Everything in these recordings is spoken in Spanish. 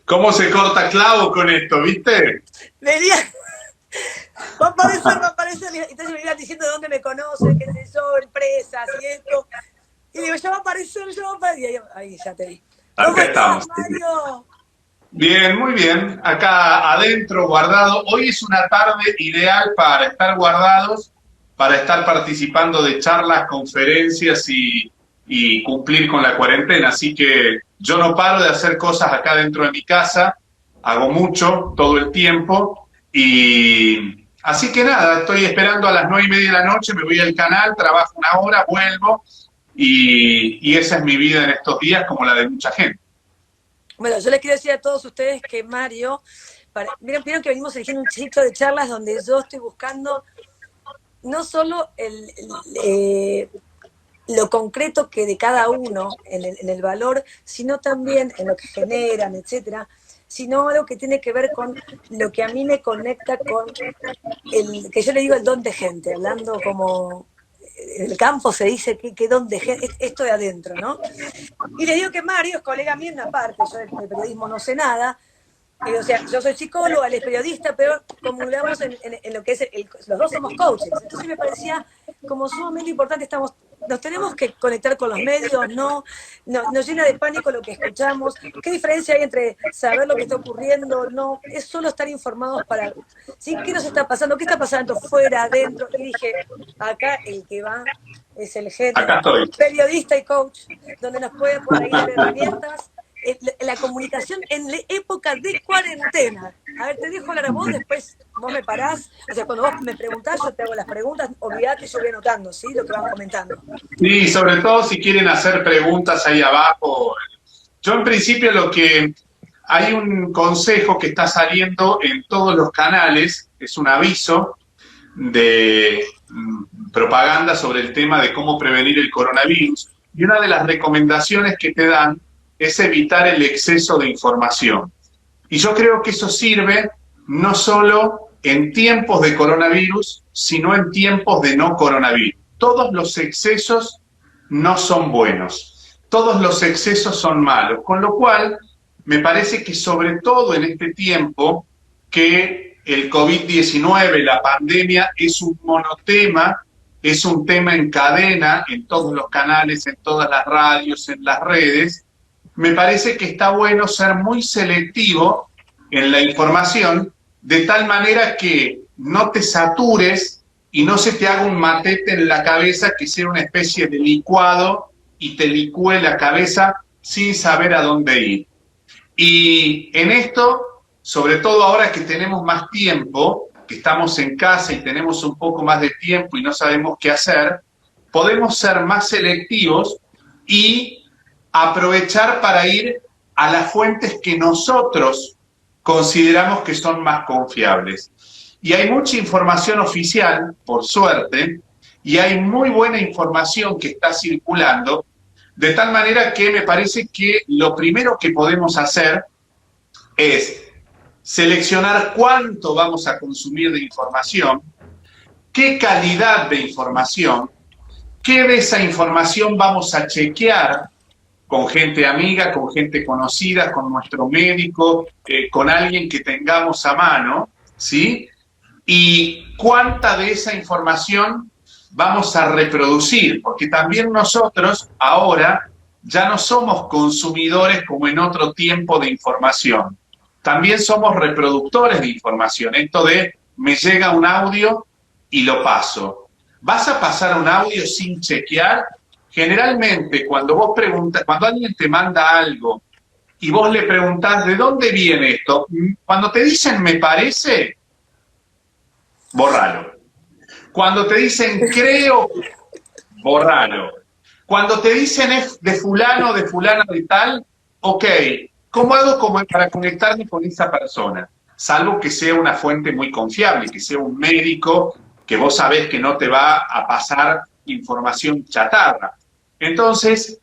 ¿Cómo se corta clavo con esto, viste? Venía, va a aparecer. Entonces me iban diciendo de dónde me conocen, qué sé yo, empresas y esto. Y digo, ya va a aparecer, ya va a aparecer. Y ahí ya te vi. ¿Cómo Acá estás, estamos. Mario? Bien, muy bien. Acá adentro, guardado. Hoy es una tarde ideal para estar guardados, para estar participando de charlas, conferencias y cumplir con la cuarentena. Así que yo no paro de hacer cosas acá dentro de mi casa. Hago mucho, todo el tiempo. Y así que nada, estoy esperando a las 9:30 de la noche, me voy al canal, trabajo una hora, vuelvo. Y esa es mi vida en estos días, como la de mucha gente. Bueno, yo les quiero decir a todos ustedes que Mario, vieron que venimos eligiendo un ciclo de charlas donde yo estoy buscando no solo lo concreto que de cada uno en el valor, sino también en lo que generan, etcétera, sino algo que tiene que ver con lo que a mí me conecta con el que yo le digo el don de gente, hablando como en el campo se dice que don de gente, esto de adentro, ¿no? Y le digo que Mario es colega mío en una parte, yo del periodismo no sé nada, o sea, yo soy psicóloga, él es periodista, pero comulgamos en lo que es, los dos somos coaches. Entonces me parecía como sumamente importante, nos tenemos que conectar con los medios, nos llena de pánico lo que escuchamos. ¿Qué diferencia hay entre saber lo que está ocurriendo? No, es solo estar informados para, ¿sí? ¿Qué nos está pasando? ¿Qué está pasando fuera, adentro? Y dije, acá el que va es el head, Acá estoy. periodista y coach, donde nos puede por ahí dar herramientas la comunicación en la época de cuarentena. A ver, te dejo hablar a vos, después vos me parás. O sea, cuando vos me preguntás, yo te hago las preguntas. Olvidate, yo voy anotando, ¿sí? Lo que van comentando. Sí, sobre todo si quieren hacer preguntas ahí abajo. Yo en principio hay un consejo que está saliendo en todos los canales, es un aviso de propaganda sobre el tema de cómo prevenir el coronavirus. Y una de las recomendaciones que te dan es evitar el exceso de información. Y yo creo que eso sirve no solo en tiempos de coronavirus, sino en tiempos de no coronavirus. Todos los excesos no son buenos, todos los excesos son malos, con lo cual me parece que sobre todo en este tiempo que el COVID-19, la pandemia, es un monotema, es un tema en cadena, en todos los canales, en todas las radios, en las redes, me parece que está bueno ser muy selectivo en la información, de tal manera que no te satures y no se te haga un matete en la cabeza que sea una especie de licuado y te licúe la cabeza sin saber a dónde ir. Y en esto, sobre todo ahora que tenemos más tiempo, que estamos en casa y tenemos un poco más de tiempo y no sabemos qué hacer, podemos ser más selectivos y aprovechar para ir a las fuentes que nosotros consideramos que son más confiables. Y hay mucha información oficial, por suerte, y hay muy buena información que está circulando, de tal manera que me parece que lo primero que podemos hacer es seleccionar cuánto vamos a consumir de información, qué calidad de información, qué de esa información vamos a chequear con gente amiga, con gente conocida, con nuestro médico, con alguien que tengamos a mano, ¿sí? Y cuánta de esa información vamos a reproducir, porque también nosotros ahora ya no somos consumidores como en otro tiempo de información, también somos reproductores de información, esto de me llega un audio y lo paso. ¿Vas a pasar un audio sin chequear? Generalmente cuando vos preguntas, cuando alguien te manda algo y vos le preguntás ¿de dónde viene esto? Cuando te dicen me parece, borralo. Cuando te dicen creo, borralo. Cuando te dicen es de fulano, de fulana, de tal, ok, ¿cómo hago para conectarme con esa persona? Salvo que sea una fuente muy confiable, que sea un médico que vos sabés que no te va a pasar información chatarra. Entonces,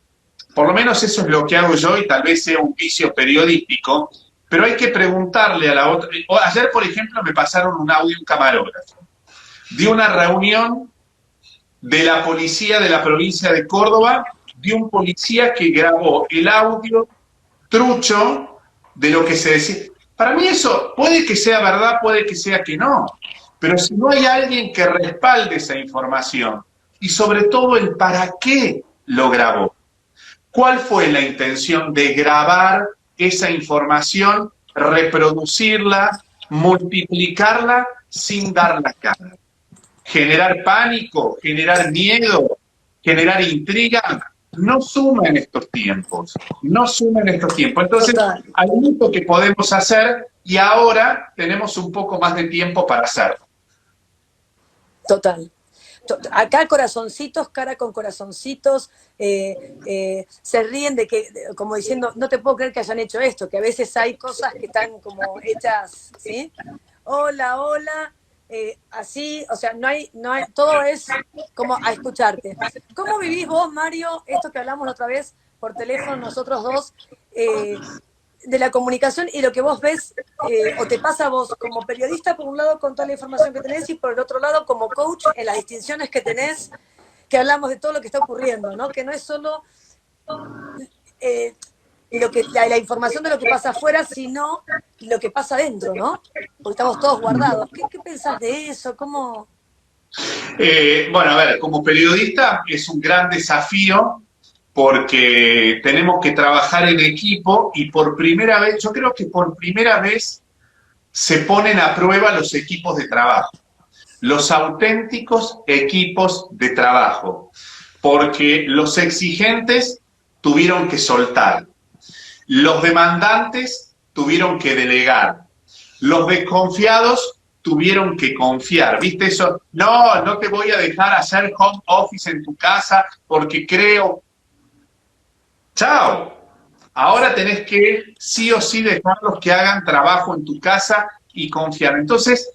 por lo menos eso es lo que hago yo y tal vez sea un vicio periodístico, pero hay que preguntarle a la otra. Ayer, por ejemplo, me pasaron un audio, un camarógrafo, de una reunión de la policía de la provincia de Córdoba, de un policía que grabó el audio trucho de lo que se decía. Para mí eso puede que sea verdad, puede que sea que no, pero si no hay alguien que respalde esa información y sobre todo el para qué lo grabó, cuál fue la intención de grabar esa información, reproducirla, multiplicarla sin dar la cara, generar pánico, generar miedo, generar intriga, no suma en estos tiempos, no suma en estos tiempos. Entonces, Total. hay mucho que podemos hacer y ahora tenemos un poco más de tiempo para hacerlo. Total. Acá corazoncitos, cara con corazoncitos, se ríen de que, como diciendo, no te puedo creer que hayan hecho esto, que a veces hay cosas que están como hechas, ¿sí? Hola, hola, así, o sea, no hay, todo es como a escucharte. ¿Cómo vivís vos, Mario, esto que hablamos la otra vez por teléfono nosotros dos, de la comunicación y lo que vos ves o te pasa a vos como periodista, por un lado, con toda la información que tenés, y por el otro lado, como coach, en las distinciones que tenés, que hablamos de todo lo que está ocurriendo, ¿no? Que no es solo la información de lo que pasa afuera, sino lo que pasa adentro, ¿no? Porque estamos todos guardados. ¿Qué pensás de eso? ¿Cómo? Bueno, a ver, como periodista es un gran desafío porque tenemos que trabajar en equipo y por primera vez, yo creo que por primera vez se ponen a prueba los equipos de trabajo, los auténticos equipos de trabajo, porque los exigentes tuvieron que soltar, los demandantes tuvieron que delegar, los desconfiados tuvieron que confiar, ¿viste eso? No, no te voy a dejar hacer home office en tu casa porque creo... Chao. Ahora tenés que sí o sí dejarlos que hagan trabajo en tu casa y confiar. Entonces,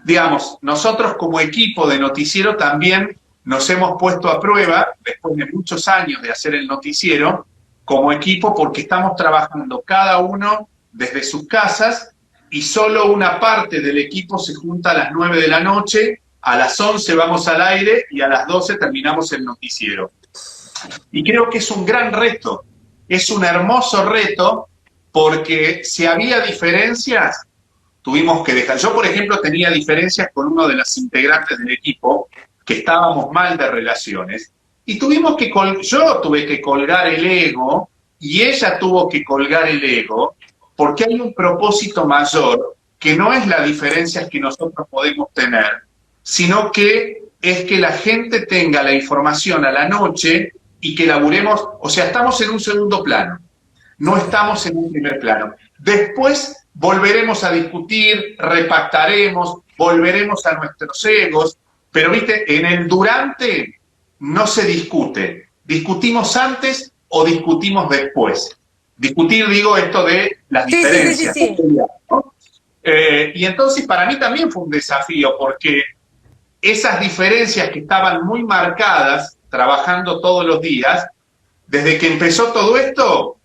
digamos, nosotros como equipo de noticiero también nos hemos puesto a prueba, después de muchos años de hacer el noticiero, como equipo, porque estamos trabajando cada uno desde sus casas y solo una parte del equipo se junta a las 9 de la noche, a las 11 vamos al aire y a las 12 terminamos el noticiero. Y creo que es un gran reto, es un hermoso reto, porque si había diferencias, tuvimos que dejar. Yo, por ejemplo, tenía diferencias con uno de las integrantes del equipo, que estábamos mal de relaciones, y tuvimos que yo tuve que colgar el ego, y ella tuvo que colgar el ego, porque hay un propósito mayor, que no es la diferencia que nosotros podemos tener, sino que es que la gente tenga la información a la noche y que laburemos, o sea, estamos en un segundo plano, no estamos en un primer plano. Después volveremos a discutir, repactaremos, volveremos a nuestros egos, pero viste, en el durante no se discute. ¿Discutimos antes o discutimos después? Discutir, digo, esto de las diferencias. Sí. ¿No? Y entonces para mí también fue un desafío, porque esas diferencias que estaban muy marcadas, trabajando todos los días, desde que empezó todo esto,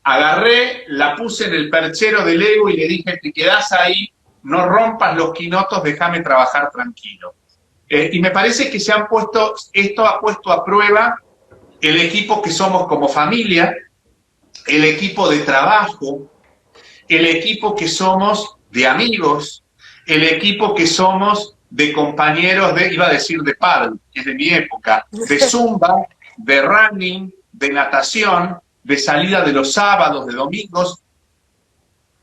agarré, la puse en el perchero del ego y le dije, te quedás ahí, no rompas los quinotos, déjame trabajar tranquilo. Y me parece que esto ha puesto a prueba el equipo que somos como familia, el equipo de trabajo, el equipo que somos de amigos, el equipo que somos de compañeros iba a decir de pádel, que es de mi época, de zumba, de running, de natación, de salida de los sábados, de domingos.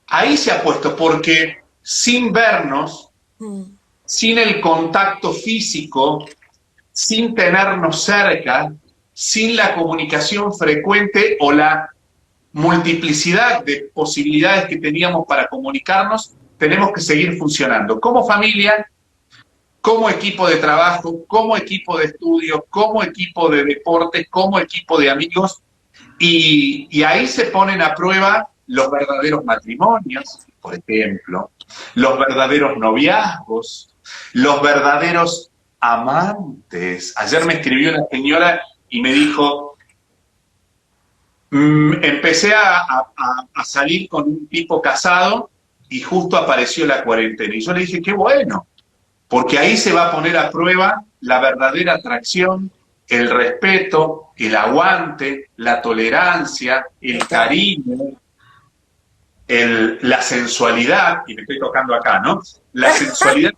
Ahí se ha puesto, porque sin vernos, sin el contacto físico, sin tenernos cerca, sin la comunicación frecuente o la multiplicidad de posibilidades que teníamos para comunicarnos, tenemos que seguir funcionando como familia, como equipo de trabajo, como equipo de estudio, como equipo de deporte, como equipo de amigos, y ahí se ponen a prueba los verdaderos matrimonios, por ejemplo, los verdaderos noviazgos, los verdaderos amantes. Ayer me escribió una señora y me dijo, empecé a salir con un tipo casado y justo apareció la cuarentena. Y yo le dije, qué bueno, porque ahí se va a poner a prueba la verdadera atracción, el respeto, el aguante, la tolerancia, el cariño, la sensualidad, y me estoy tocando acá, ¿no? La sensualidad,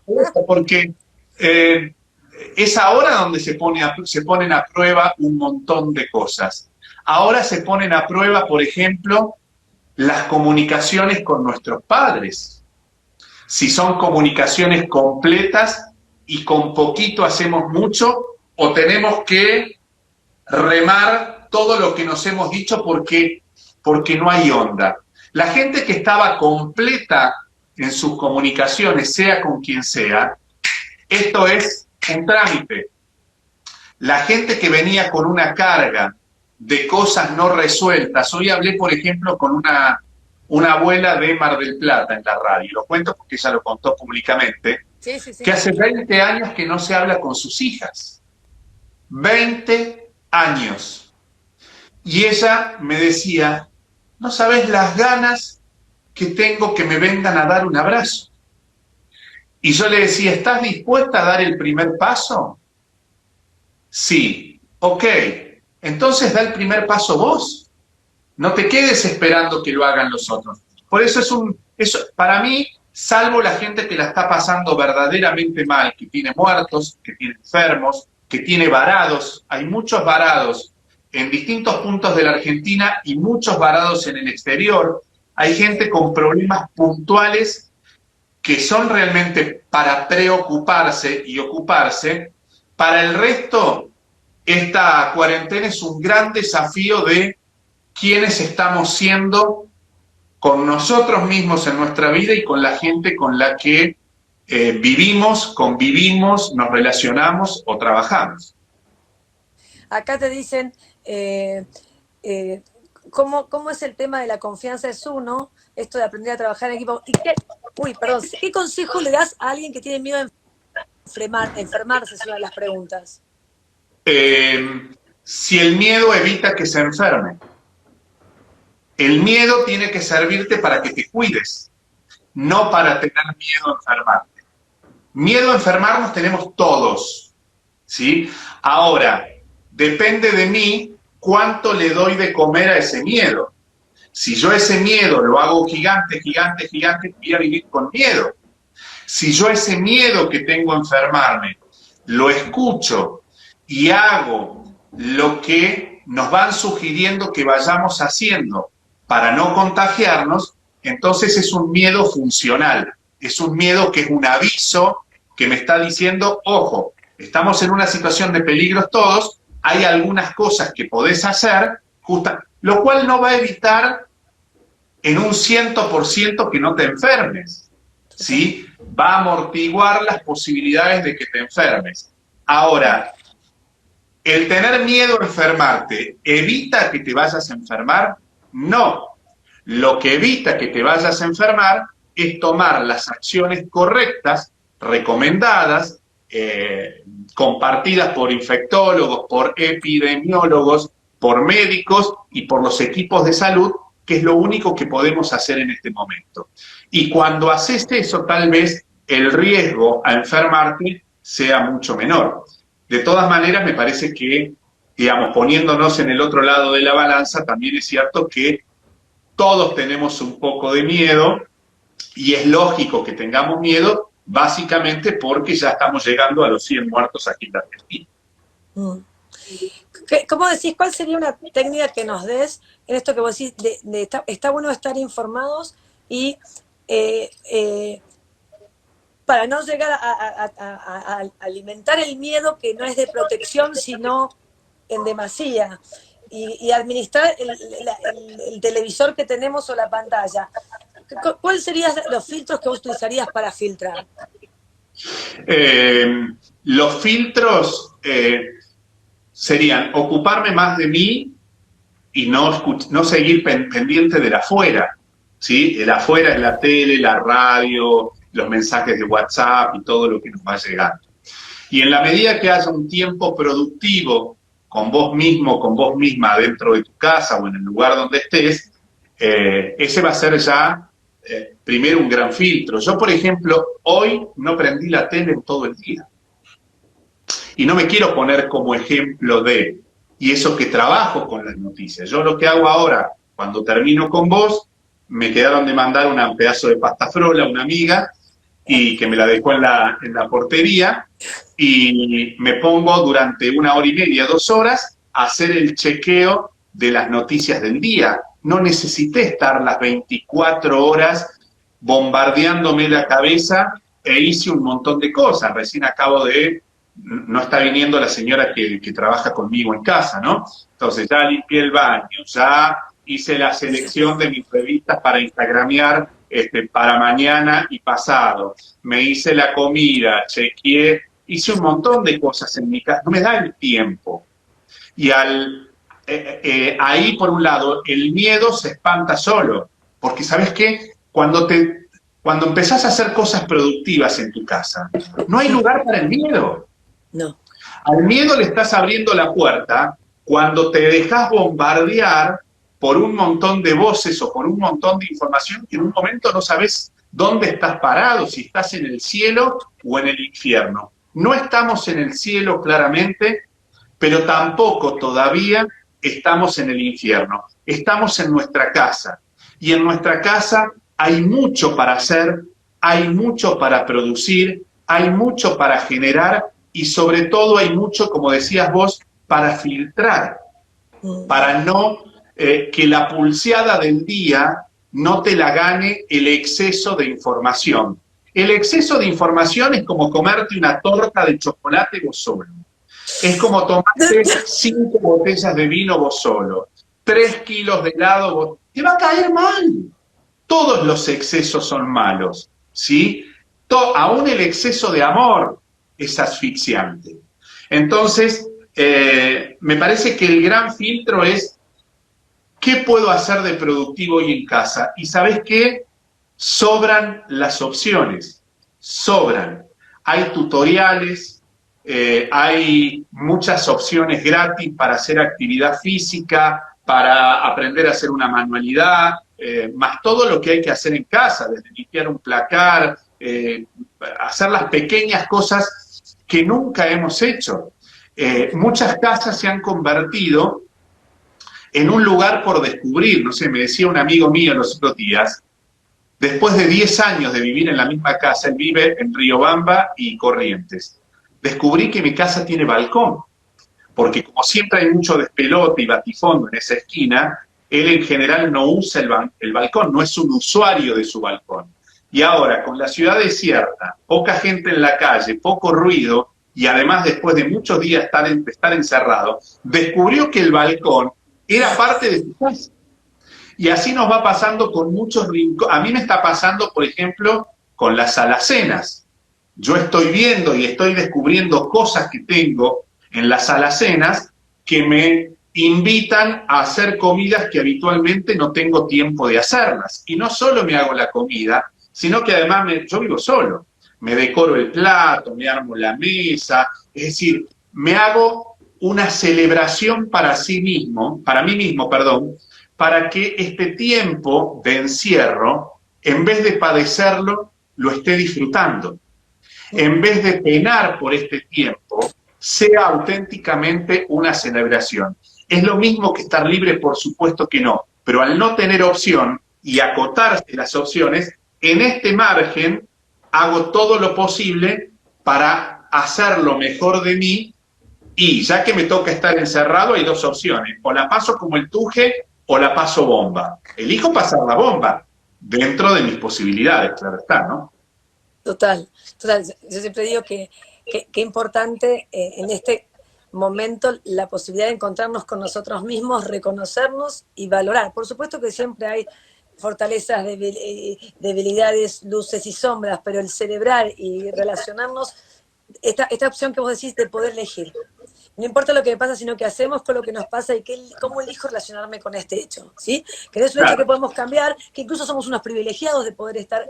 porque es ahora donde se ponen a prueba un montón de cosas. Ahora se ponen a prueba, por ejemplo, las comunicaciones con nuestros padres. Si son comunicaciones completas y con poquito hacemos mucho, o tenemos que remar todo lo que nos hemos dicho porque no hay onda. La gente que estaba completa en sus comunicaciones, sea con quien sea, esto es un trámite. La gente que venía con una carga de cosas no resueltas. Hoy hablé, por ejemplo, con una abuela de Mar del Plata en la radio. Lo cuento porque ella lo contó públicamente. Sí, sí, sí. Que hace 20 años que no se habla con sus hijas. 20 años. Y ella me decía, no sabes las ganas que tengo que me vengan a dar un abrazo. Y yo le decía, ¿estás dispuesta a dar el primer paso? Sí. Ok, entonces da el primer paso vos. No te quedes esperando que lo hagan los otros. Por eso para mí, salvo la gente que la está pasando verdaderamente mal, que tiene muertos, que tiene enfermos, que tiene varados, hay muchos varados en distintos puntos de la Argentina y muchos varados en el exterior. Hay gente con problemas puntuales que son realmente para preocuparse y ocuparse. Para el resto, esta cuarentena es un gran desafío de quiénes estamos siendo con nosotros mismos en nuestra vida y con la gente con la que vivimos, convivimos, nos relacionamos o trabajamos. Acá te dicen, ¿cómo es el tema de la confianza es uno? Esto de aprender a trabajar en equipo. ¿Qué consejo le das a alguien que tiene miedo a enfermarse? Es una de las preguntas. Si el miedo evita que se enferme. El miedo tiene que servirte para que te cuides, no para tener miedo a enfermarte. Miedo a enfermarnos tenemos todos, ¿sí? Ahora, depende de mí cuánto le doy de comer a ese miedo. Si yo ese miedo lo hago gigante, gigante, gigante, voy a vivir con miedo. Si yo ese miedo que tengo a enfermarme lo escucho y hago lo que nos van sugiriendo que vayamos haciendo para no contagiarnos, entonces es un miedo funcional. Es un miedo que es un aviso que me está diciendo, ojo, estamos en una situación de peligros todos, hay algunas cosas que podés hacer, lo cual no va a evitar en un 100% que no te enfermes, ¿sí? Va a amortiguar las posibilidades de que te enfermes. Ahora, ¿el tener miedo a enfermarte evita que te vayas a enfermar? No. Lo que evita que te vayas a enfermar es tomar las acciones correctas, recomendadas, compartidas por infectólogos, por epidemiólogos, por médicos y por los equipos de salud, que es lo único que podemos hacer en este momento. Y cuando haces eso, tal vez el riesgo a enfermarte sea mucho menor. De todas maneras, me parece que, digamos, poniéndonos en el otro lado de la balanza, también es cierto que todos tenemos un poco de miedo y es lógico que tengamos miedo, básicamente porque ya estamos llegando a los 100 muertos aquí en la Argentina. ¿Cómo decís? ¿Cuál sería una técnica que nos des en esto que vos decís? Está bueno estar informados y para no llegar a alimentar el miedo que no es de protección, sino en demasía. Y administrar el televisor que tenemos o la pantalla. ¿Cuáles serían los filtros que vos utilizarías para filtrar? Los filtros serían ocuparme más de mí y no seguir pendiente del afuera, ¿sí? El afuera es la tele, la radio, los mensajes de WhatsApp y todo lo que nos va llegando. Y en la medida que haya un tiempo productivo con vos mismo, con vos misma dentro de tu casa o en el lugar donde estés, ese va a ser ya primero un gran filtro. Yo, por ejemplo, hoy no prendí la tele en todo el día. Y no me quiero poner como ejemplo y eso que trabajo con las noticias. Yo lo que hago ahora, cuando termino con vos, me quedaron de mandar un pedazo de pasta frola, una amiga, y que me la dejó en la portería, y me pongo durante 1 hora y media, 2 horas, a hacer el chequeo de las noticias del día. No necesité estar las 24 horas bombardeándome la cabeza e hice un montón de cosas. Recién acabo de, no está viniendo la señora que trabaja conmigo en casa, ¿no? Entonces ya limpié el baño, ya hice la selección de mis revistas para instagramear para mañana y pasado. Me hice la comida, chequeé, hice un montón de cosas en mi casa. No me da el tiempo. Y ahí, por un lado, el miedo se espanta solo. Porque, ¿sabes qué? Cuando empezás a hacer cosas productivas en tu casa, no hay lugar para el miedo. No. Al miedo le estás abriendo la puerta cuando te dejas bombardear por un montón de voces o por un montón de información que en un momento no sabes dónde estás parado, si estás en el cielo o en el infierno. No estamos en el cielo claramente, pero tampoco todavía estamos en el infierno. Estamos en nuestra casa. Y en nuestra casa hay mucho para hacer, hay mucho para producir, hay mucho para generar y sobre todo hay mucho, como decías vos, para filtrar, para no que la pulseada del día no te la gane el exceso de información. El exceso de información es como comerte una torta de chocolate vos solo. Es como tomarte 5 botellas de vino vos solo, 3 kilos de helado vos. Te va a caer mal. Todos los excesos son malos, ¿sí? Aún el exceso de amor es asfixiante. Entonces, me parece que el gran filtro es ¿qué puedo hacer de productivo hoy en casa? Y ¿sabés qué? Sobran las opciones, sobran. Hay tutoriales, hay muchas opciones gratis para hacer actividad física, para aprender a hacer una manualidad, más todo lo que hay que hacer en casa, desde limpiar un placar, hacer las pequeñas cosas que nunca hemos hecho. Muchas casas se han convertido en un lugar por descubrir. No sé, me decía un amigo mío los otros días, después de 10 años de vivir en la misma casa, él vive en Riobamba y Corrientes, descubrí que mi casa tiene balcón, porque como siempre hay mucho despelote y batifondo en esa esquina, él en general no usa el balcón, no es un usuario de su balcón. Y ahora, con la ciudad desierta, poca gente en la calle, poco ruido, y además después de muchos días estar encerrado, descubrió que el balcón era parte de su casa. Y así nos va pasando con muchos rincones. A mí me está pasando, por ejemplo, con las alacenas. Yo estoy viendo y estoy descubriendo cosas que tengo en las alacenas que me invitan a hacer comidas que habitualmente no tengo tiempo de hacerlas. Y no solo me hago la comida, sino que además yo vivo solo. Me decoro el plato, me armo la mesa, es decir, me hago una celebración para mí mismo, para que este tiempo de encierro, en vez de padecerlo, lo esté disfrutando. En vez de penar por este tiempo, sea auténticamente una celebración. Es lo mismo que estar libre, por supuesto que no, pero al no tener opción y acotarse las opciones, en este margen hago todo lo posible para hacer lo mejor de mí y ya que me toca estar encerrado hay 2 opciones, o la paso como el tuje o la paso bomba. Elijo pasar la bomba dentro de mis posibilidades, claro está, ¿no? Total, total. Yo siempre digo que importante en este momento la posibilidad de encontrarnos con nosotros mismos, reconocernos y valorar. Por supuesto que siempre hay fortalezas, debilidades, luces y sombras, pero el celebrar y relacionarnos, esta opción que vos decís de poder elegir. No importa lo que me pasa, sino qué hacemos con lo que nos pasa y cómo elijo relacionarme con este hecho, ¿sí? Que no es un hecho que podemos cambiar, que incluso somos unos privilegiados de poder estar,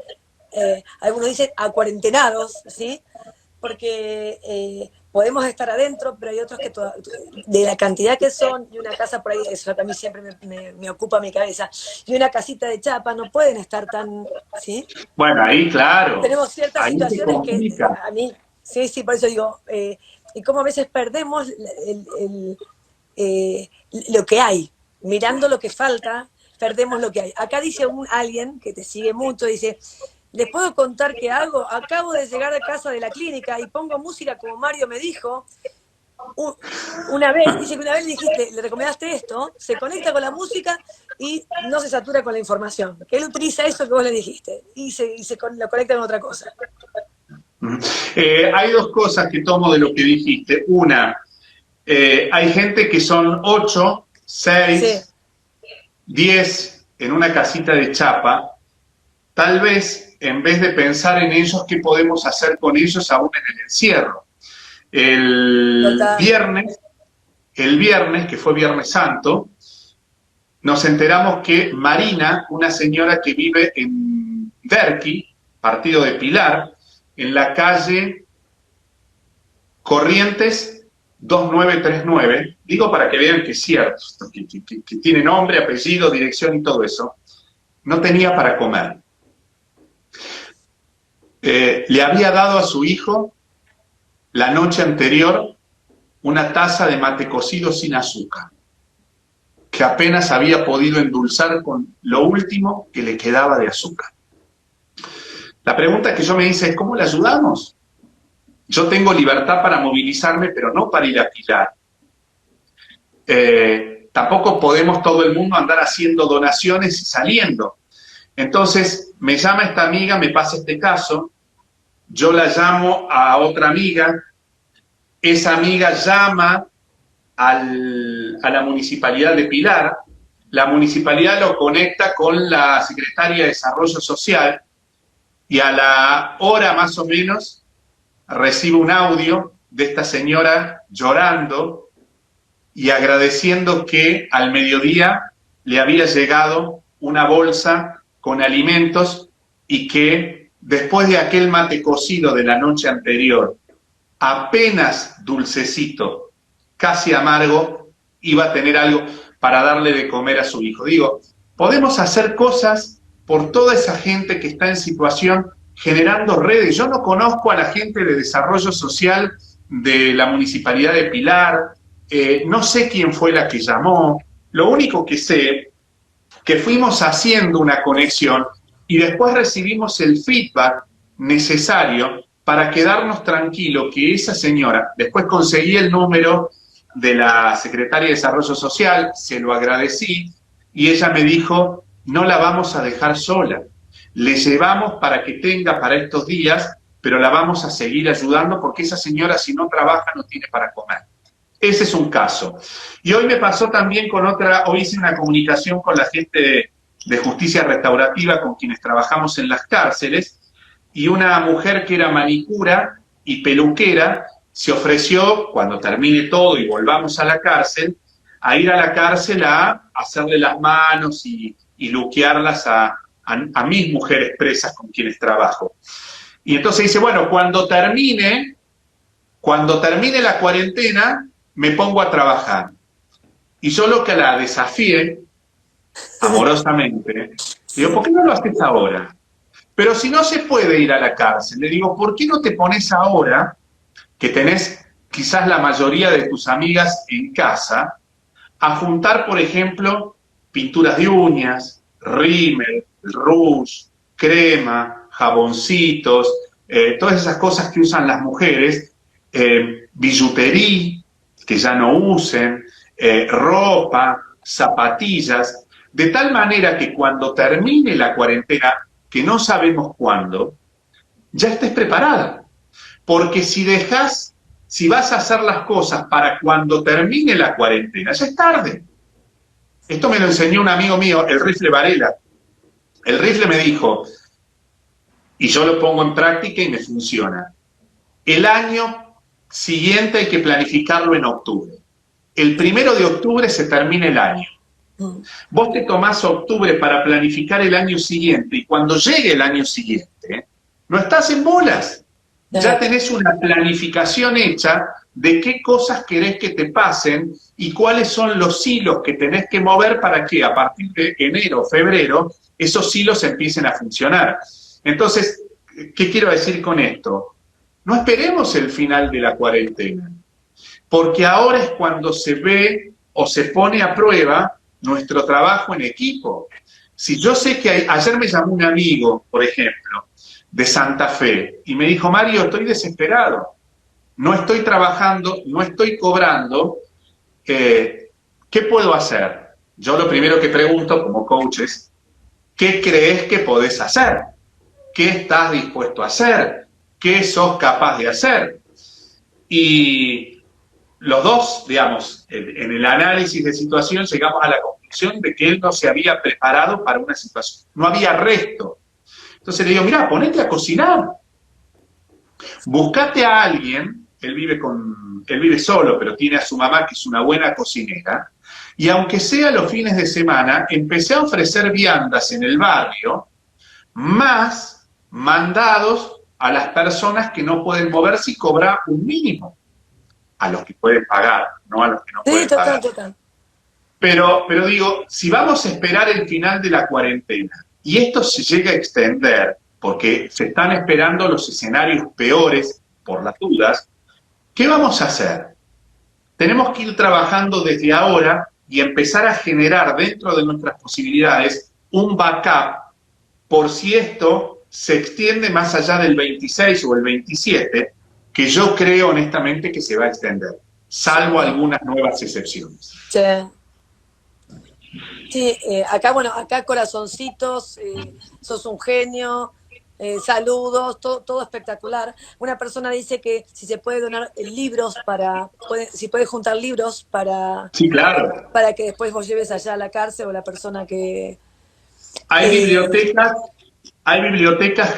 algunos dicen, acuarentenados, ¿sí? Porque podemos estar adentro, pero hay otros que de la cantidad que son, y una casa por ahí, eso que a mí siempre me ocupa mi cabeza, y una casita de chapa no pueden estar tan, ¿sí? Bueno, ahí claro. Tenemos ciertas ahí situaciones que a mí, sí, por eso digo, y cómo a veces perdemos lo que hay, mirando lo que falta perdemos lo que hay. Acá dice alguien que te sigue mucho, dice, ¿les puedo contar qué hago? Acabo de llegar a casa de la clínica y pongo música como Mario me dijo. Una vez, dice que una vez le recomendaste esto, se conecta con la música y no se satura con la información. Que él utiliza eso que vos le dijiste y lo conecta con otra cosa. Hay dos cosas que tomo de lo que dijiste. Una, hay gente que son 8, 6, 10 en una casita de chapa. Tal vez, en vez de pensar en ellos, ¿qué podemos hacer con ellos aún en el encierro? El viernes, que fue Viernes Santo, nos enteramos que Marina, una señora que vive en Derqui, partido de Pilar, en la calle Corrientes 2939, digo para que vean que es cierto, que tiene nombre, apellido, dirección y todo eso, no tenía para comer. Le había dado a su hijo la noche anterior una taza de mate cocido sin azúcar, que apenas había podido endulzar con lo último que le quedaba de azúcar. La pregunta que yo me hice es, ¿cómo le ayudamos? Yo tengo libertad para movilizarme, pero no para ir a Pilar. Tampoco podemos todo el mundo andar haciendo donaciones y saliendo. Entonces, me llama esta amiga, me pasa este caso, yo la llamo a otra amiga, esa amiga llama a la Municipalidad de Pilar, la Municipalidad lo conecta con la Secretaría de Desarrollo Social y a la hora más o menos recibe un audio de esta señora llorando y agradeciendo que al mediodía le había llegado una bolsa con alimentos y que después de aquel mate cocido de la noche anterior, apenas dulcecito, casi amargo, iba a tener algo para darle de comer a su hijo. Digo, podemos hacer cosas por toda esa gente que está en situación generando redes. Yo no conozco a la gente de desarrollo social de la Municipalidad de Pilar, no sé quién fue la que llamó, lo único que sé que fuimos haciendo una conexión y después recibimos el feedback necesario para quedarnos tranquilos que esa señora, después conseguí el número de la Secretaria de Desarrollo Social, se lo agradecí, y ella me dijo, no la vamos a dejar sola, le llevamos para que tenga para estos días, pero la vamos a seguir ayudando porque esa señora si no trabaja no tiene para comer. Ese es un caso. Y hoy me pasó también con otra, hoy hice una comunicación con la gente de justicia restaurativa con quienes trabajamos en las cárceles, y una mujer que era manicura y peluquera se ofreció, cuando termine todo y volvamos a la cárcel, a ir a la cárcel a hacerle las manos y luquearlas a mis mujeres presas con quienes trabajo. Y entonces dice, bueno, cuando termine la cuarentena, me pongo a trabajar. Y yo lo que la desafié, amorosamente, digo, ¿por qué no lo haces ahora? Pero si no se puede ir a la cárcel, le digo, ¿por qué no te pones ahora, que tenés quizás la mayoría de tus amigas en casa, a juntar, por ejemplo, pinturas de uñas, rímel, rouge, crema, jaboncitos, todas esas cosas que usan las mujeres, billutería, que ya no usen, ropa, zapatillas, de tal manera que cuando termine la cuarentena, que no sabemos cuándo, ya estés preparada. Porque si vas a hacer las cosas para cuando termine la cuarentena, ya es tarde. Esto me lo enseñó un amigo mío, el Rifle Varela. El Rifle me dijo, y yo lo pongo en práctica y me funciona, el año siguiente hay que planificarlo en octubre. El 1 de octubre se termina el año. Vos te tomás octubre para planificar el año siguiente y cuando llegue el año siguiente, no estás en bolas. Ya tenés una planificación hecha de qué cosas querés que te pasen y cuáles son los hilos que tenés que mover para que a partir de enero, febrero, esos hilos empiecen a funcionar. Entonces, ¿qué quiero decir con esto? No esperemos el final de la cuarentena, porque ahora es cuando se ve o se pone a prueba nuestro trabajo en equipo. Si yo sé que ayer me llamó un amigo, por ejemplo, de Santa Fe, y me dijo, Mario, estoy desesperado, no estoy trabajando, no estoy cobrando, ¿qué puedo hacer? Yo lo primero que pregunto como coach es, ¿qué crees que podés hacer? ¿Qué estás dispuesto a hacer? ¿Qué sos capaz de hacer? Y los dos, digamos, en el análisis de situación llegamos a la conclusión de que él no se había preparado para una situación, no había resto. Entonces le digo, mira, ponete a cocinar, buscate a alguien, él vive solo, pero tiene a su mamá que es una buena cocinera, y aunque sea los fines de semana, empecé a ofrecer viandas en el barrio, más mandados a las personas que no pueden moverse y cobrar un mínimo, a los que pueden pagar, no a los que no Sí, pueden total, pagar. total. Pero digo, si vamos a esperar el final de la cuarentena y esto se llega a extender, porque se están esperando los escenarios peores por las dudas, ¿qué vamos a hacer? Tenemos que ir trabajando desde ahora y empezar a generar dentro de nuestras posibilidades un backup por si esto se extiende más allá del 26 o el 27, que yo creo honestamente que se va a extender, salvo algunas nuevas excepciones. Sí. Sí, acá, bueno, acá corazoncitos, sos un genio, saludos, todo espectacular. Una persona dice que si se puede donar libros si puede juntar libros Sí, claro. para que después vos lleves allá a la cárcel o la persona que... Hay eh, bibliotecas,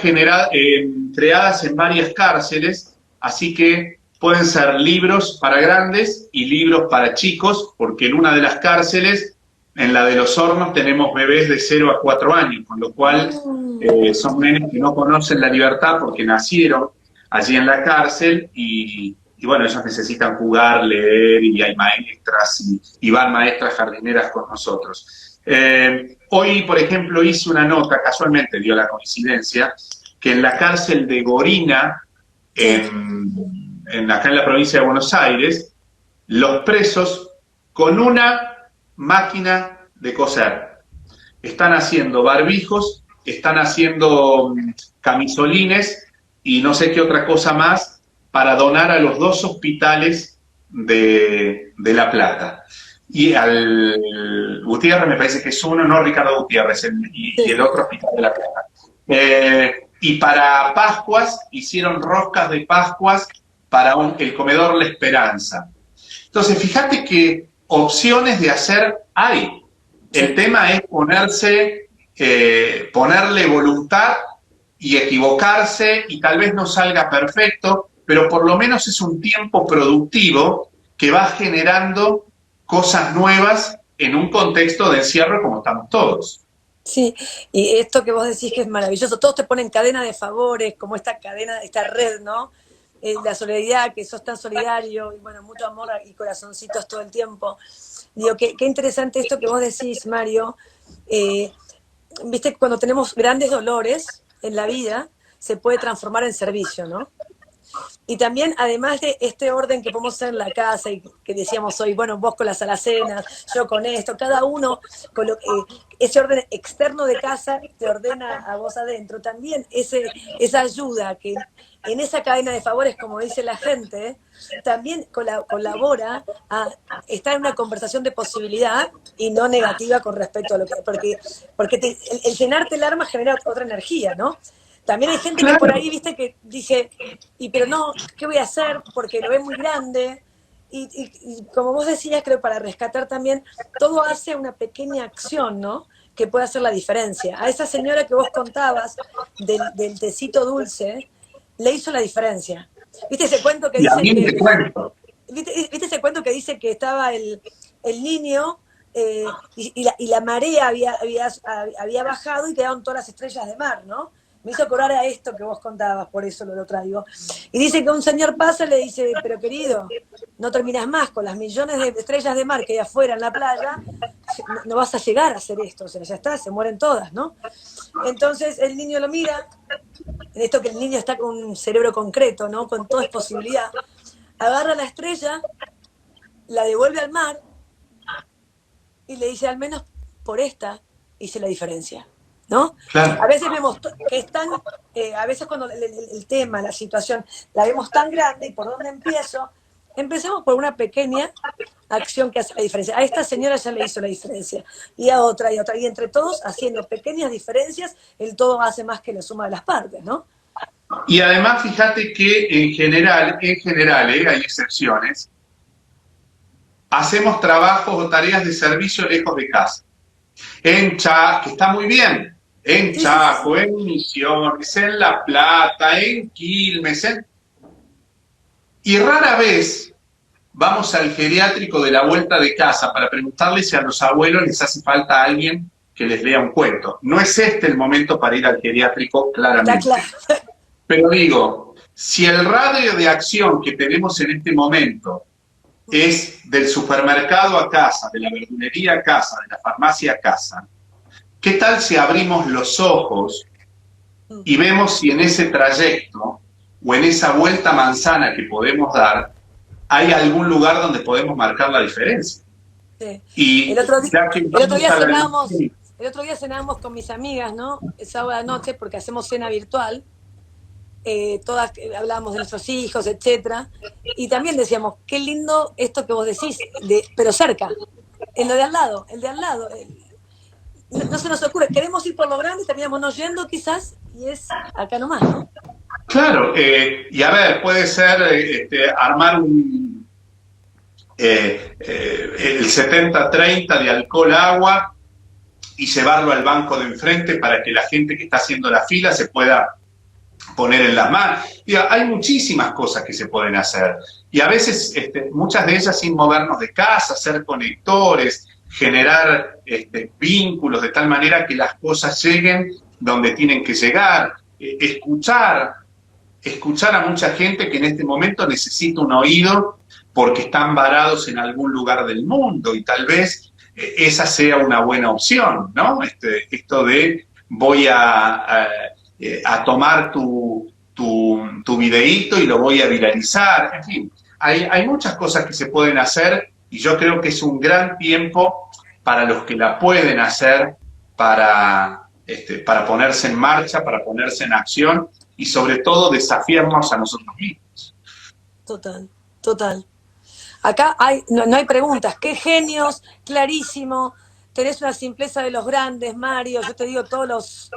creadas en varias cárceles, así que pueden ser libros para grandes y libros para chicos, porque en una de las cárceles, en la de Los Hornos, tenemos bebés de 0 a 4 años, con lo cual son nenes que no conocen la libertad porque nacieron allí en la cárcel y bueno, ellos necesitan jugar, leer y hay maestras y van maestras jardineras con nosotros. Hoy, por ejemplo, hice una nota, casualmente dio la coincidencia, que en la cárcel de Gorina, acá en la provincia de Buenos Aires, los presos con una máquina de coser están haciendo barbijos, están haciendo camisolines y no sé qué otra cosa más para donar a los 2 hospitales de La Plata. Y al Gutiérrez me parece que es uno, no Ricardo Gutiérrez, y el otro hospital de La Plata. Y para Pascuas hicieron roscas de Pascuas para el comedor La Esperanza. Entonces, fíjate que opciones de hacer hay. El tema es ponerle voluntad y equivocarse y tal vez no salga perfecto, pero por lo menos es un tiempo productivo que va generando cosas nuevas en un contexto de encierro como estamos todos. sí, y esto que vos decís que es maravilloso, todos te ponen cadena de favores, como esta cadena, esta red, ¿no? La solidaridad, que sos tan solidario, y bueno, mucho amor y corazoncitos todo el tiempo. Digo, qué interesante esto que vos decís, Mario. Viste, cuando tenemos grandes dolores en la vida, se puede transformar en servicio, ¿no? Y también, además de este orden que podemos hacer en la casa y que decíamos hoy, bueno, vos con las alacenas, yo con esto, cada uno, ese orden externo de casa te ordena a vos adentro. También esa ayuda que en esa cadena de favores, como dice la gente, también colabora a estar en una conversación de posibilidad y no negativa con respecto a lo que... Porque el llenarte el arma genera otra energía, ¿no? También hay gente que por ahí, viste, que dice, pero no, ¿qué voy a hacer? Porque lo ve muy grande. Y como vos decías, creo, para rescatar también, todo hace una pequeña acción, ¿no? Que puede hacer la diferencia. A esa señora que vos contabas del tecito dulce, le hizo la diferencia. ¿Viste ese cuento que Y a dice mí que... te cuento. ¿Viste ese cuento que dice que estaba el niño y la marea había bajado y quedaron todas las estrellas de mar, ¿no? Me hizo acordar a esto que vos contabas, por eso lo traigo. Y dice que un señor pasa y le dice, pero querido, no terminas más, con las millones de estrellas de mar que hay afuera en la playa, no vas a llegar a hacer esto, o sea, ya está, se mueren todas, ¿no? Entonces el niño lo mira, en esto que el niño está con un cerebro concreto, ¿no? Con toda es posibilidad, agarra la estrella, la devuelve al mar y le dice, al menos por esta hice la diferencia, ¿no? Claro. A veces vemos que están, a veces cuando el tema, la situación, la vemos tan grande, ¿y por dónde empiezo? Empecemos por una pequeña acción que hace la diferencia. A esta señora ya le hizo la diferencia, y a otra, y a otra, y entre todos, haciendo pequeñas diferencias, el todo hace más que la suma de las partes, ¿no? Y además, fíjate que en general, hay excepciones, hacemos trabajos o tareas de servicio lejos de casa. En Chaco, que está muy bien, en Chaco, en Misiones, en La Plata, en Quilmes, y rara vez vamos al geriátrico de la vuelta de casa para preguntarle si a los abuelos les hace falta alguien que les lea un cuento. No es este el momento para ir al geriátrico, claramente. Está claro. Pero digo, si el radio de acción que tenemos en este momento es del supermercado a casa, de la verdulería a casa, de la farmacia a casa, ¿qué tal si abrimos los ojos y vemos si en ese trayecto o en esa vuelta manzana que podemos dar hay algún lugar donde podemos marcar la diferencia? Sí. Y el otro día cenábamos con mis amigas, ¿no? El sábado de noche, porque hacemos cena virtual. Todas hablábamos de nuestros hijos, etcétera, y también decíamos, qué lindo esto que vos decís, pero cerca, en lo de al lado, el de al lado. No se nos ocurre, queremos ir por lo grande, terminamos no yendo quizás, y es acá nomás, ¿no? Claro, y a ver, puede ser armar el 70-30 de alcohol-agua y llevarlo al banco de enfrente para que la gente que está haciendo la fila se pueda poner en las manos. Hay muchísimas cosas que se pueden hacer. Y a veces, muchas de ellas sin movernos de casa, ser conectores, generar vínculos de tal manera que las cosas lleguen donde tienen que llegar. Escuchar a mucha gente que en este momento necesita un oído porque están varados en algún lugar del mundo y tal vez esa sea una buena opción, ¿no? Esto de voy a tomar tu videíto y lo voy a viralizar. En fin, hay muchas cosas que se pueden hacer y yo creo que es un gran tiempo para los que la pueden hacer para ponerse en marcha, para ponerse en acción y sobre todo desafiarnos a nosotros mismos. Total, total. Acá no hay preguntas. Qué genios, clarísimo. Tenés una simpleza de los grandes, Mario. Yo te digo todos los...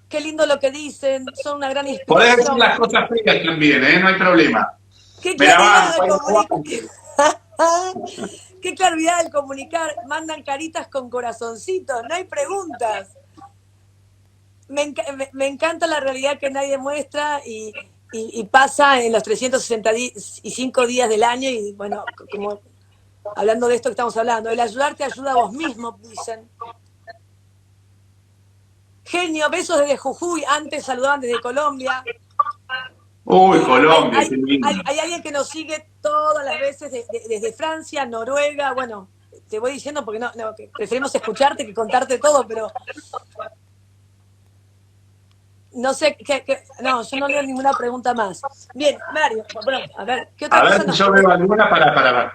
Qué lindo lo que dicen, son una gran inspiración. Podés decir las cosas frías también, no hay problema. Qué claridad al comunicar. Qué claridad al comunicar. Mandan caritas con corazoncitos, no hay preguntas. Me encanta la realidad que nadie muestra y pasa en los 365 días del año y bueno, como hablando de esto que estamos hablando, el ayudarte ayuda a vos mismo, dicen. Genio, besos desde Jujuy, antes saludaban desde Colombia. Uy, Colombia, hay alguien que nos sigue todas las veces desde Francia, Noruega, bueno, te voy diciendo porque no que preferimos escucharte que contarte todo, pero no sé, no, yo no leo ninguna pregunta más. Bien, Mario, bueno, a ver, ¿qué otra cosa? A ver, yo veo alguna para ver.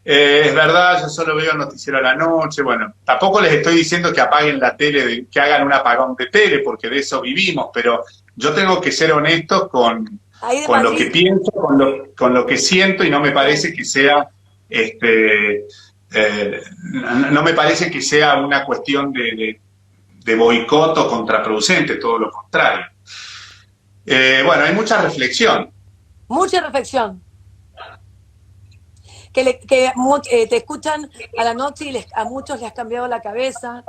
Es verdad, yo solo veo el noticiero a la noche. Bueno, tampoco les estoy diciendo que apaguen la tele, que hagan un apagón de tele, porque de eso vivimos, pero yo tengo que ser honesto con lo que pienso, con lo que siento, y no me parece que sea no me parece que sea una cuestión de boicot o contraproducente, todo lo contrario. Bueno, hay mucha reflexión. Mucha reflexión. Que te escuchan a la noche y a muchos les has cambiado la cabeza.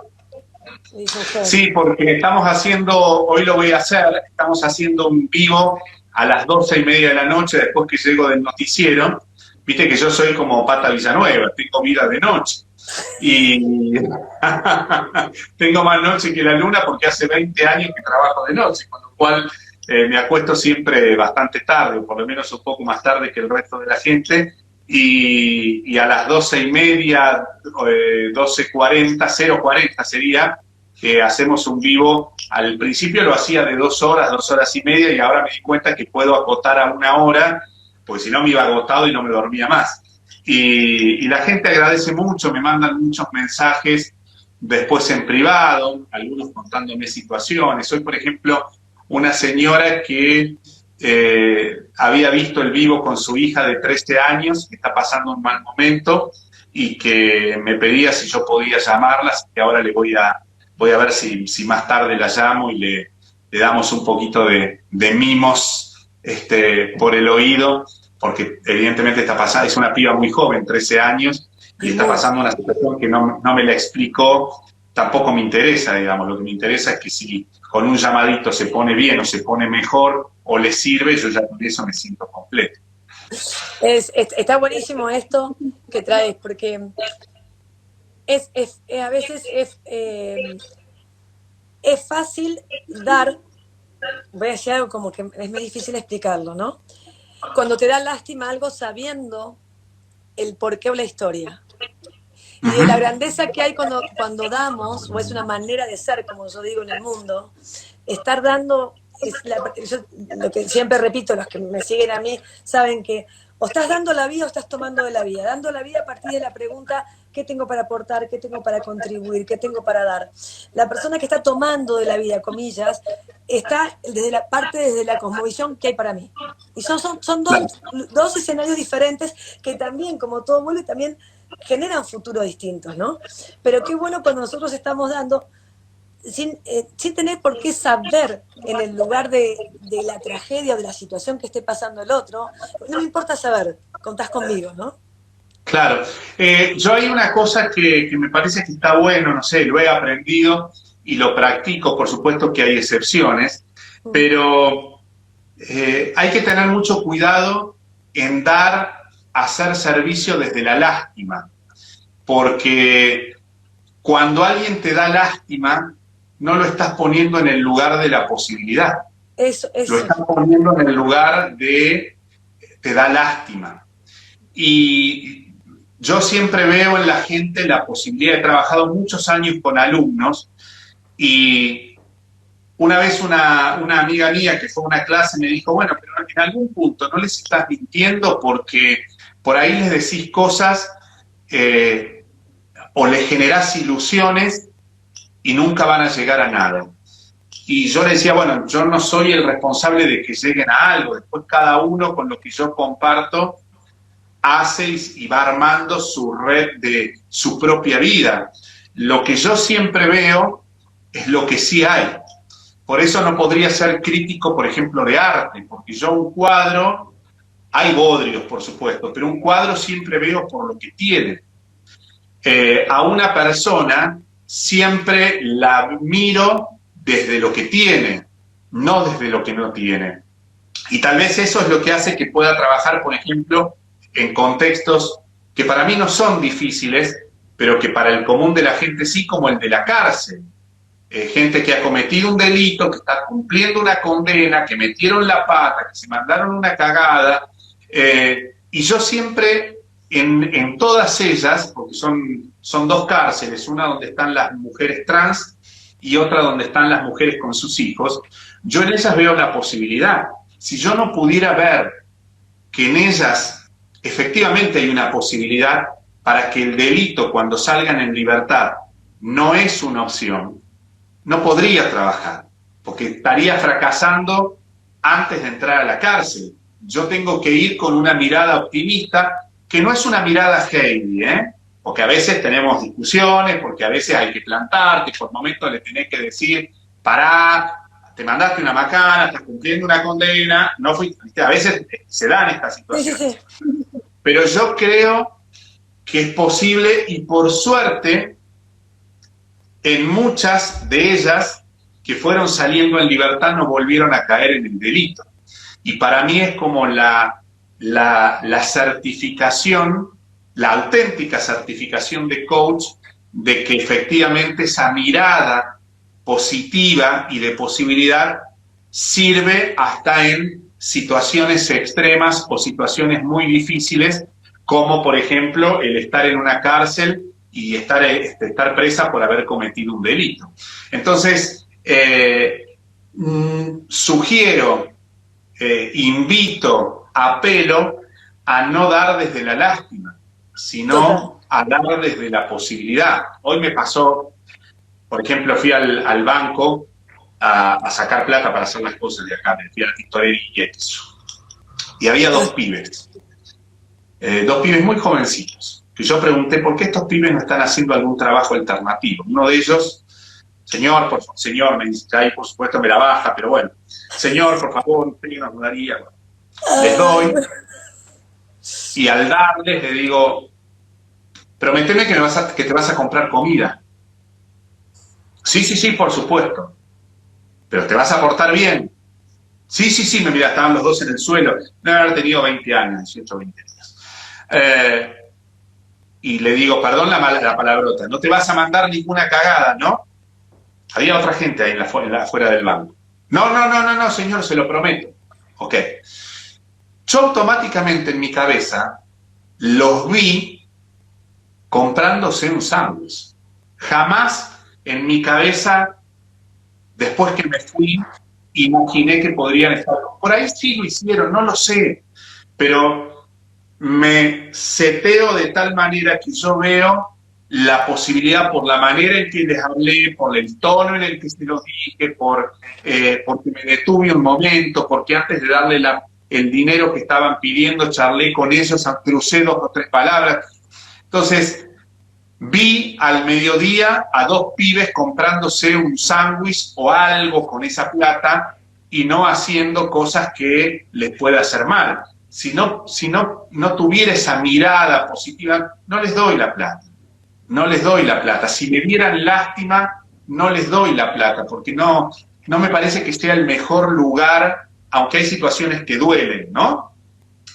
Sí, porque estamos haciendo un vivo a las 12:30 de la noche, después que llego del noticiero. Viste que yo soy como Pata Villanueva, tengo vida de noche. Y tengo más noche que la luna porque hace 20 años que trabajo de noche, con lo cual me acuesto siempre bastante tarde, o por lo menos un poco más tarde que el resto de la gente. Y a las 12:30, 12:40, 0:40 sería, que hacemos un vivo. Al principio lo hacía de 2 horas, 2 horas y media, y ahora me di cuenta que puedo acotar a 1 hora, porque si no me iba agotado y no me dormía más. y la gente agradece mucho, me mandan muchos mensajes después en privado, algunos contándome situaciones. Hoy, por ejemplo, una señora que había visto el vivo con su hija de 13 años, que está pasando un mal momento, y que me pedía si yo podía llamarla, así que ahora le voy a ver si más tarde la llamo y le damos un poquito de mimos por el oído, porque evidentemente está pasando, es una piba muy joven, 13 años, y está pasando una situación que no me la explicó, tampoco me interesa, digamos, lo que me interesa es que si con un llamadito se pone bien o se pone mejor o le sirve, yo ya con eso me siento completo. Está buenísimo esto que traes, porque a veces es fácil dar, voy a decir algo como que es muy difícil explicarlo, ¿no? Cuando te da lástima algo sabiendo el porqué o la historia. Y de la grandeza que hay cuando damos, o es una manera de ser, como yo digo, en el mundo, estar dando, yo lo que siempre repito, los que me siguen a mí saben que o estás dando la vida o estás tomando de la vida. Dando la vida a partir de la pregunta, ¿qué tengo para aportar? ¿Qué tengo para contribuir? ¿Qué tengo para dar? La persona que está tomando de la vida, comillas, está desde la cosmovisión que hay para mí. Y son dos escenarios diferentes que también, como todo vuelve, también generan futuros distintos, ¿no? Pero qué bueno cuando nosotros estamos dando, sin tener por qué saber en el lugar de la tragedia o de la situación que esté pasando el otro, no me importa saber, contás conmigo, ¿no? Claro. Yo hay una cosa que me parece que está bueno, no sé, lo he aprendido y lo practico, por supuesto que hay excepciones, pero hay que tener mucho cuidado en hacer servicio desde la lástima, porque cuando alguien te da lástima, no lo estás poniendo en el lugar de la posibilidad. Eso. Lo estás poniendo en el lugar de te da lástima. Y yo siempre veo en la gente la posibilidad, he trabajado muchos años con alumnos y una vez una amiga mía que fue a una clase me dijo, bueno, pero en algún punto no les estás mintiendo porque por ahí les decís cosas o les generás ilusiones y nunca van a llegar a nada. Y yo le decía, bueno, yo no soy el responsable de que lleguen a algo, después cada uno con lo que yo comparto hace y va armando su red de su propia vida. Lo que yo siempre veo es lo que sí hay. Por eso no podría ser crítico, por ejemplo, de arte, porque yo un cuadro, hay bodrios, por supuesto, pero un cuadro siempre veo por lo que tiene. A una persona siempre la miro desde lo que tiene, no desde lo que no tiene. Y tal vez eso es lo que hace que pueda trabajar, por ejemplo, en contextos que para mí no son difíciles, pero que para el común de la gente sí, como el de la cárcel. Gente que ha cometido un delito, que está cumpliendo una condena, que metieron la pata, que se mandaron una cagada. Y yo siempre, en todas ellas, porque son dos cárceles, una donde están las mujeres trans y otra donde están las mujeres con sus hijos, yo en ellas veo la posibilidad. Si yo no pudiera ver que en ellas efectivamente hay una posibilidad para que el delito cuando salgan en libertad no es una opción, no podría trabajar, porque estaría fracasando antes de entrar a la cárcel. Yo tengo que ir con una mirada optimista, que no es una mirada Heidi, porque a veces tenemos discusiones, porque a veces hay que plantarte, por momentos le tenés que decir, pará, te mandaste una macana, estás cumpliendo una condena, no fuiste, a veces se dan estas situaciones. Sí. Pero yo creo que es posible y por suerte en muchas de ellas que fueron saliendo en libertad no volvieron a caer en el delito. Y para mí es como la certificación, la auténtica certificación de coach de que efectivamente esa mirada positiva y de posibilidad sirve hasta en situaciones extremas o situaciones muy difíciles, como por ejemplo el estar en una cárcel y estar presa por haber cometido un delito. Entonces, sugiero, invito, apelo a no dar desde la lástima, sino hablar desde la posibilidad. Hoy me pasó, por ejemplo, fui al banco a sacar plata para hacer las cosas de acá, fui a la tintorería y había dos pibes muy jovencitos, que yo pregunté por qué estos pibes no están haciendo algún trabajo alternativo. Uno de ellos, señor, por favor, señor, me dice, ahí por supuesto me la baja, pero bueno, señor, por favor, usted nos ayudaría. Les doy, y al darles le digo, prométeme que te vas a comprar comida. Sí, sí, sí, por supuesto. Pero te vas a portar bien. Sí, sí, sí, me mira, estaban los dos en el suelo. No haber tenido 20 años, 18, 20 años. Y le digo, perdón la palabrota, no te vas a mandar ninguna cagada, ¿no? Había otra gente ahí afuera del banco. No, señor, se lo prometo. Ok. Yo automáticamente en mi cabeza los vi comprándose un sándwich. Jamás en mi cabeza, después que me fui, imaginé que podrían estar. Por ahí sí lo hicieron, no lo sé, pero me seteo de tal manera que yo veo la posibilidad, por la manera en que les hablé, por el tono en el que se los dije, porque me detuve un momento, porque antes de darle el dinero que estaban pidiendo, charlé con ellos, crucé 2 o 3 palabras. Entonces, vi al mediodía a 2 pibes comprándose un sándwich o algo con esa plata y no haciendo cosas que les pueda hacer mal. Si no tuviera esa mirada positiva, no les doy la plata. No les doy la plata. Si me dieran lástima, no les doy la plata, porque no me parece que sea el mejor lugar, aunque hay situaciones que duelen, ¿no?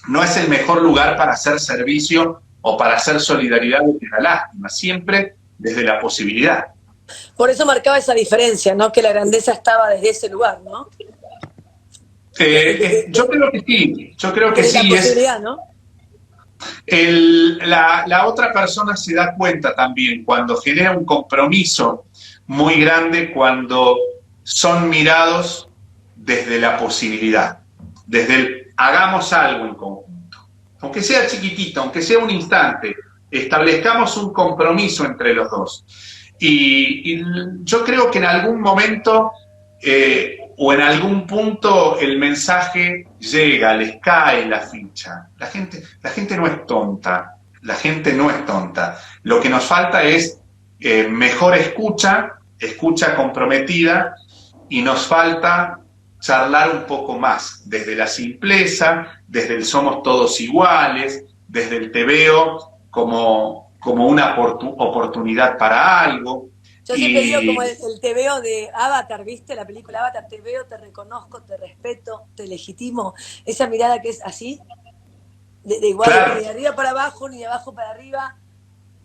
No es el mejor lugar para hacer servicio o para hacer solidaridad desde la lástima, siempre desde la posibilidad. Por eso marcaba esa diferencia, ¿no? Que la grandeza estaba desde ese lugar, ¿no? Yo creo que sí, yo creo que desde sí. La posibilidad, ¿no? La otra persona se da cuenta también cuando genera un compromiso muy grande, cuando son mirados desde la posibilidad, desde el hagamos algo en conjunto. Aunque sea chiquitito, aunque sea un instante, establezcamos un compromiso entre los dos. Y yo creo que en algún momento o en algún punto el mensaje llega, les cae la ficha. La gente no es tonta, la gente no es tonta. Lo que nos falta es mejor escucha comprometida, y nos falta charlar un poco más, desde la simpleza, desde el somos todos iguales, desde el te veo como una oportunidad para algo. Yo siempre digo como el te veo de Avatar, ¿viste? La película Avatar, te veo, te reconozco, te respeto, te legitimo. Esa mirada que es así, de igual, claro. Ni de arriba para abajo, ni de abajo para arriba,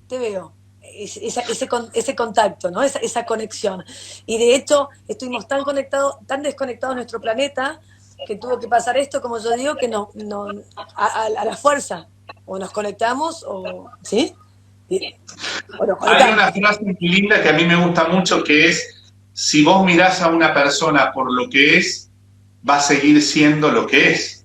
te veo. Ese contacto, ¿no? Esa conexión. Y de hecho, estuvimos tan desconectados de nuestro planeta, que tuvo que pasar esto, como yo digo, que a la fuerza. O nos conectamos, o ¿sí? Hay una frase muy linda que a mí me gusta mucho, que es: si vos mirás a una persona por lo que es, va a seguir siendo lo que es.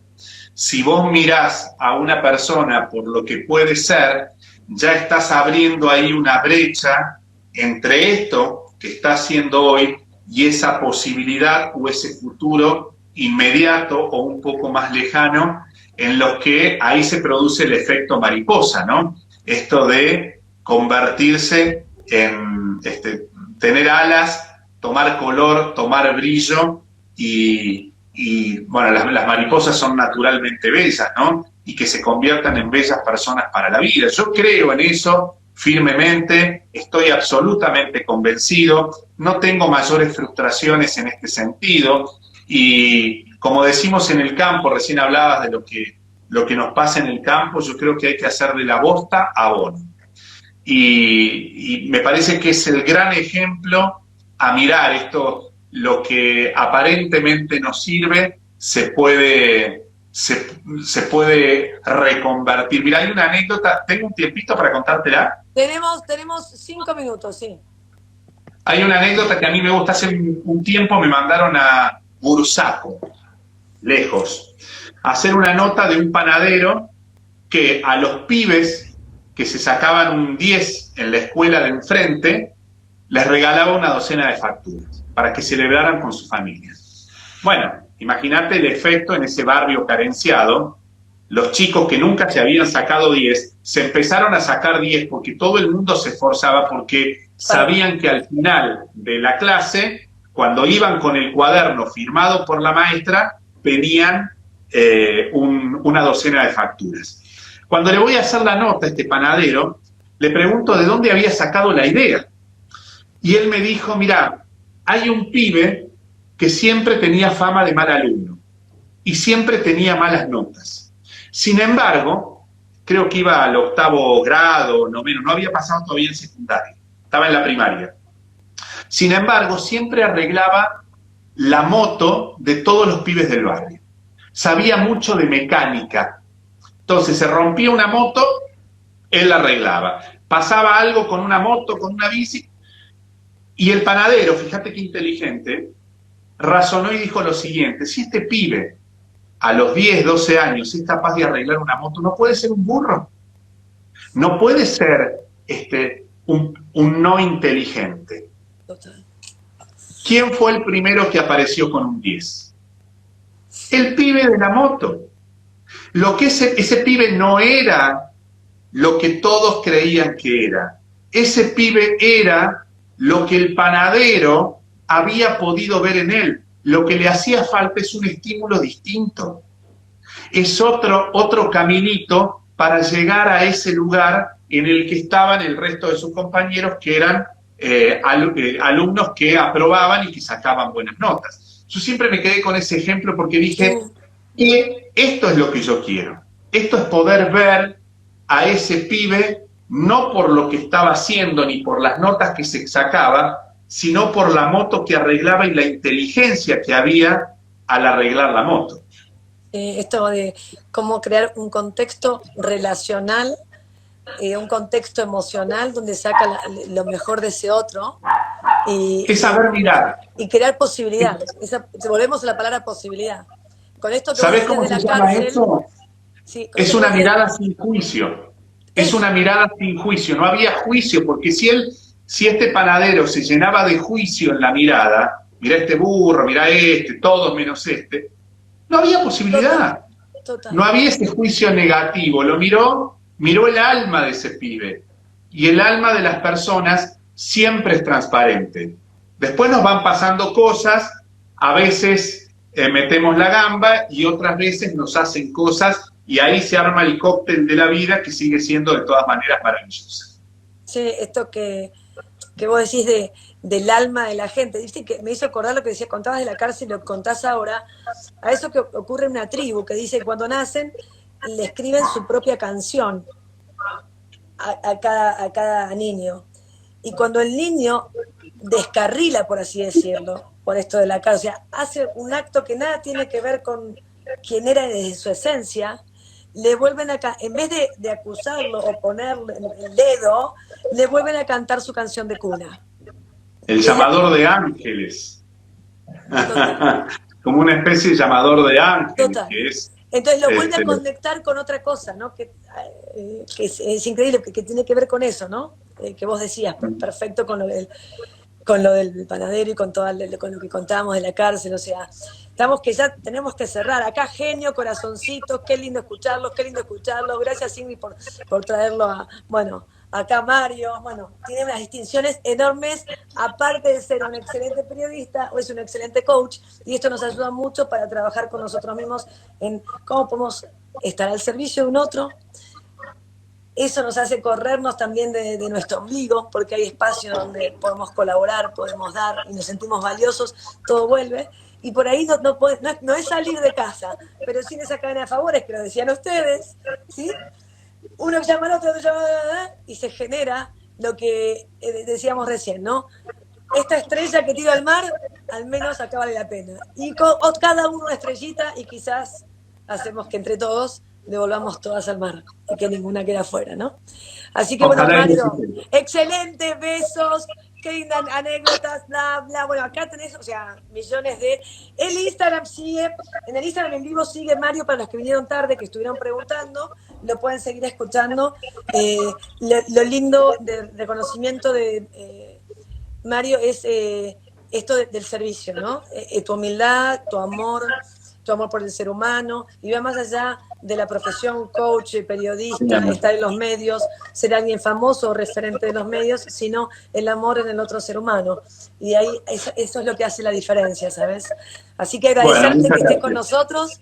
Si vos mirás a una persona por lo que puede ser, ya estás abriendo ahí una brecha entre esto que está haciendo hoy y esa posibilidad o ese futuro inmediato o un poco más lejano, en los que ahí se produce el efecto mariposa, ¿no? Esto de convertirse en, tener alas, tomar color, tomar brillo, y bueno, las mariposas son naturalmente bellas, ¿no? Y que se conviertan en bellas personas para la vida. Yo creo en eso firmemente, estoy absolutamente convencido, no tengo mayores frustraciones en este sentido, y como decimos en el campo, recién hablabas de lo que nos pasa en el campo, yo creo que hay que hacer de la bosta abono. Y me parece que es el gran ejemplo a mirar esto, lo que aparentemente nos sirve, se puede reconvertir. Mira, hay una anécdota, ¿tengo un tiempito para contártela? Tenemos 5 minutos, sí. Hay una anécdota que a mí me gusta. Hace un tiempo me mandaron a Bursaco, lejos, a hacer una nota de un panadero que a los pibes que se sacaban un 10 en la escuela de enfrente, les regalaba una docena de facturas para que celebraran con su familia. Bueno, imagínate el efecto en ese barrio carenciado. Los chicos que nunca se habían sacado 10 se empezaron a sacar 10 porque todo el mundo se esforzaba, porque sabían que al final de la clase, cuando iban con el cuaderno firmado por la maestra, pedían una docena de facturas. Cuando le voy a hacer la nota a este panadero, le pregunto de dónde había sacado la idea. Y él me dijo, mirá, hay un pibe que siempre tenía fama de mal alumno y siempre tenía malas notas. Sin embargo, creo que iba al 8º grado, no había pasado todavía en secundaria, estaba en la primaria. Sin embargo, siempre arreglaba la moto de todos los pibes del barrio. Sabía mucho de mecánica. Entonces se rompía una moto, él la arreglaba. Pasaba algo con una moto, con una bici, y el panadero, fíjate qué inteligente, razonó y dijo lo siguiente: si este pibe a los 10, 12 años es capaz de arreglar una moto, no puede ser un burro, no puede ser un no inteligente. ¿Quién fue el primero que apareció con un 10? El pibe de la moto. Lo que ese pibe no era lo que todos creían que era. Ese pibe era lo que el panadero había podido ver en él. Lo que le hacía falta es un estímulo distinto. Es otro caminito para llegar a ese lugar en el que estaban el resto de sus compañeros, que eran alumnos que aprobaban y que sacaban buenas notas. Yo siempre me quedé con ese ejemplo porque dije, esto es lo que yo quiero. Esto es poder ver a ese pibe no por lo que estaba haciendo ni por las notas que se sacaba, sino por la moto que arreglaba y la inteligencia que había al arreglar la moto. Esto de cómo crear un contexto relacional, un contexto emocional donde saca lo mejor de ese otro. Es saber mirar. Y crear posibilidad. Volvemos a la palabra posibilidad. Con esto que ¿sabes cómo se llama eso? Sí, es una mirada sin juicio. Es una mirada sin juicio. No había juicio, porque si este panadero se llenaba de juicio en la mirada, mirá este burro, mirá todos menos no había posibilidad. Total. No había ese juicio negativo. Lo miró el alma de ese pibe. Y el alma de las personas siempre es transparente. Después nos van pasando cosas, a veces metemos la gamba y otras veces nos hacen cosas y ahí se arma el cóctel de la vida, que sigue siendo de todas maneras maravillosa. Sí, esto que vos decís del alma de la gente, ¿viste? Que me hizo acordar lo que contabas de la cárcel y lo contás ahora, a eso que ocurre en una tribu, que dice que cuando nacen le escriben su propia canción a cada niño. Y cuando el niño descarrila, por así decirlo, por esto de la cárcel, o sea, hace un acto que nada tiene que ver con quién era desde su esencia, le vuelven en vez de acusarlo o ponerle el dedo, le vuelven a cantar su canción de cuna. El llamador de ángeles. Como una especie de llamador de ángeles. Total. Entonces lo vuelve a conectar con otra cosa, ¿no? Que es increíble, que tiene que ver con eso, ¿no? Que vos decías, perfecto con lo del panadero y con lo que contábamos de la cárcel, o sea, estamos que ya tenemos que cerrar. Acá genio, corazoncitos, qué lindo escucharlos, gracias Ingrid por traerlo acá Mario, tiene unas distinciones enormes, aparte de ser un excelente periodista, o es un excelente coach, y esto nos ayuda mucho para trabajar con nosotros mismos en cómo podemos estar al servicio de un otro. Eso nos hace corrernos también de nuestro ombligo, porque hay espacio donde podemos colaborar, podemos dar y nos sentimos valiosos, todo vuelve. Y por ahí no es salir de casa, pero sí esa cadena de favores que lo decían ustedes, ¿sí? Uno llama al otro, y se genera lo que decíamos recién, ¿no? Esta estrella que tira al mar, al menos acá vale la pena. Y cada uno una estrellita y quizás hacemos que entre todos devolvamos todas al mar y que ninguna quede afuera, ¿no? Así que bueno, Ojalá y Mario, no se- excelente, besos, qué lindas anécdotas, bla, bla. Bueno, acá tenés, o sea, millones de... El Instagram sigue, en el Instagram en vivo sigue Mario, para los que vinieron tarde, que estuvieron preguntando, lo pueden seguir escuchando. Lo lindo del reconocimiento de Mario es esto del servicio, ¿no? Tu humildad, tu amor por el ser humano, y va más allá de la profesión, coach, periodista, estar en los medios, ser alguien famoso o referente de los medios, sino el amor en el otro ser humano. Y ahí eso es lo que hace la diferencia, ¿sabes? Así que Bueno, agradecerte que muchas estés con gracias. nosotros.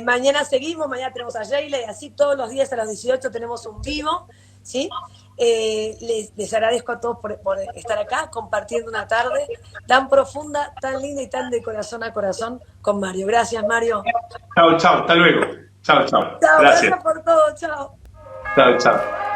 Mañana seguimos, mañana tenemos a Sheila y así todos los días a las 18 tenemos un vivo, ¿sí? Les agradezco a todos por estar acá compartiendo una tarde tan profunda, tan linda y tan de corazón a corazón con Mario. Gracias, Mario. Chao, chao, hasta luego. Chao, chao. Chao, Gracias. gracias por todo, chao. Chao, chao.